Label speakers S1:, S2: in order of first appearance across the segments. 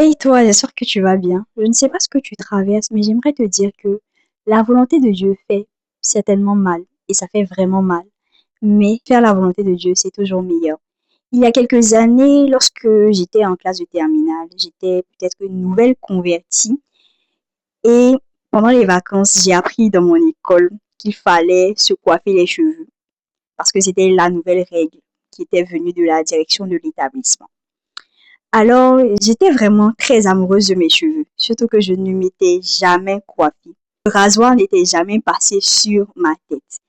S1: Hey toi, j'espère que tu vas bien. Je ne sais pas ce que tu traverses, mais j'aimerais te dire que la volonté de Dieu fait certainement mal, et ça fait vraiment mal. Mais faire la volonté de Dieu, c'est toujours meilleur. Il y a quelques années, lorsque j'étais en classe de terminale, j'étais peut-être une nouvelle convertie, et pendant les vacances, j'ai appris dans mon école qu'il fallait se coiffer les cheveux, parce que c'était la nouvelle règle qui était venue de la direction de l'établissement. Alors, j'étais vraiment très amoureuse de mes cheveux, surtout que je ne m'étais jamais coiffée. Le rasoir n'était jamais passé sur ma tête.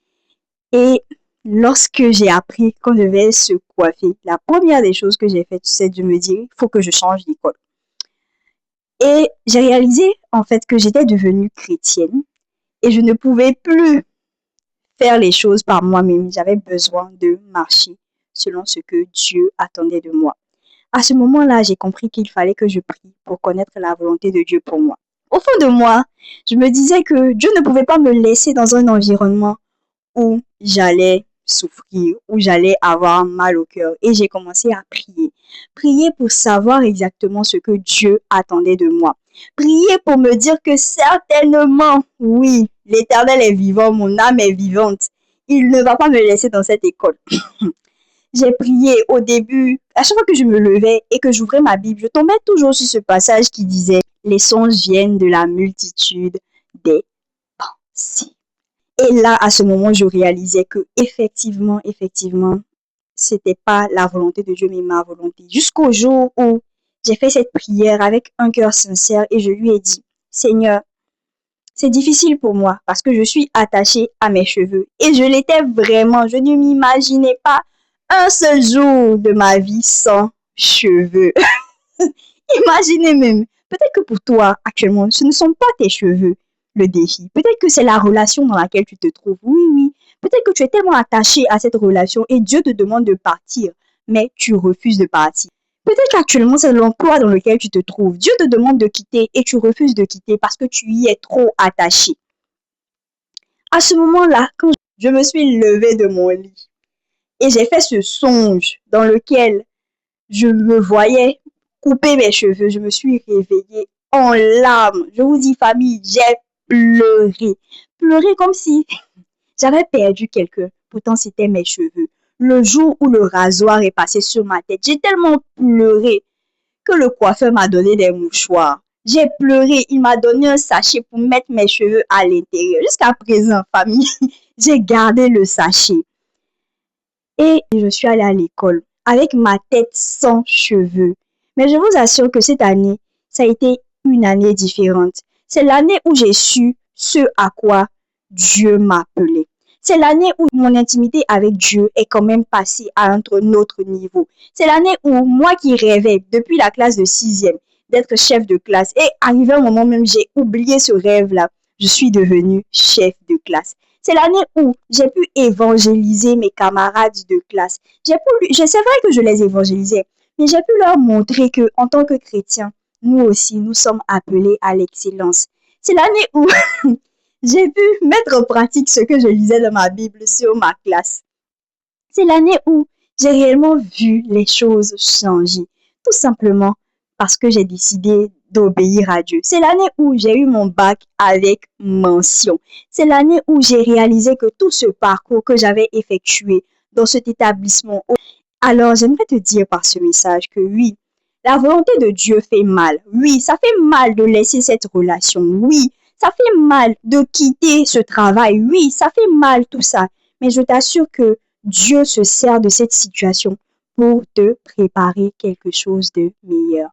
S1: Et lorsque j'ai appris qu'on devait se coiffer, la première des choses que j'ai faites, c'est de me dire, il faut que je change d'école. Et j'ai réalisé, en fait, que j'étais devenue chrétienne et je ne pouvais plus faire les choses par moi-même. J'avais besoin de marcher selon ce que Dieu attendait de moi. À ce moment-là, j'ai compris qu'il fallait que je prie pour connaître la volonté de Dieu pour moi. Au fond de moi, je me disais que Dieu ne pouvait pas me laisser dans un environnement où j'allais souffrir, où j'allais avoir mal au cœur. Et j'ai commencé à prier. Prier pour savoir exactement ce que Dieu attendait de moi. Prier pour me dire que certainement, oui, l'Éternel est vivant, mon âme est vivante. Il ne va pas me laisser dans cette école. J'ai prié au début, à chaque fois que je me levais et que j'ouvrais ma Bible, je tombais toujours sur ce passage qui disait les songes viennent de la multitude des pensées. Et là, à ce moment, je réalisais que effectivement, c'était pas la volonté de Dieu, mais ma volonté. Jusqu'au jour où j'ai fait cette prière avec un cœur sincère et je lui ai dit, Seigneur, c'est difficile pour moi parce que je suis attachée à mes cheveux. Et je l'étais vraiment. Je ne m'imaginais pas un seul jour de ma vie sans cheveux. Imaginez même. Peut-être que pour toi, actuellement, ce ne sont pas tes cheveux le défi. Peut-être que c'est la relation dans laquelle tu te trouves. Oui, oui. Peut-être que tu es tellement attaché à cette relation et Dieu te demande de partir, mais tu refuses de partir. Peut-être qu'actuellement, c'est l'emploi dans lequel tu te trouves. Dieu te demande de quitter et tu refuses de quitter parce que tu y es trop attaché. À ce moment-là, quand je me suis levée de mon lit et j'ai fait ce songe dans lequel je me voyais couper mes cheveux, je me suis réveillée en larmes. Je vous dis, famille, j'ai pleuré. Pleuré comme si j'avais perdu quelqu'un. Pourtant, c'était mes cheveux. Le jour où le rasoir est passé sur ma tête, j'ai tellement pleuré que le coiffeur m'a donné des mouchoirs. J'ai pleuré, il m'a donné un sachet pour mettre mes cheveux à l'intérieur. Jusqu'à présent, famille, j'ai gardé le sachet. Et je suis allée à l'école avec ma tête sans cheveux. Mais je vous assure que cette année, ça a été une année différente. C'est l'année où j'ai su ce à quoi Dieu m'appelait. C'est l'année où mon intimité avec Dieu est quand même passée à un autre niveau. C'est l'année où moi qui rêvais depuis la classe de 6e d'être chef de classe et arrivé un moment même j'ai oublié ce rêve-là. Je suis devenue chef de classe. C'est l'année où j'ai pu évangéliser mes camarades de classe. C'est vrai que je les évangélisais, mais j'ai pu leur montrer que, en tant que chrétiens, nous aussi, nous sommes appelés à l'excellence. C'est l'année où j'ai pu mettre en pratique ce que je lisais dans ma Bible sur ma classe. C'est l'année où j'ai réellement vu les choses changer, tout simplement parce que j'ai décidé d'obéir à Dieu. C'est l'année où j'ai eu mon bac avec mention. C'est l'année où j'ai réalisé que tout ce parcours que j'avais effectué dans cet établissement. Alors, j'aimerais te dire par ce message que oui, la volonté de Dieu fait mal. Oui, ça fait mal de laisser cette relation. Oui, ça fait mal de quitter ce travail. Oui, ça fait mal tout ça. Mais je t'assure que Dieu se sert de cette situation pour te préparer quelque chose de meilleur.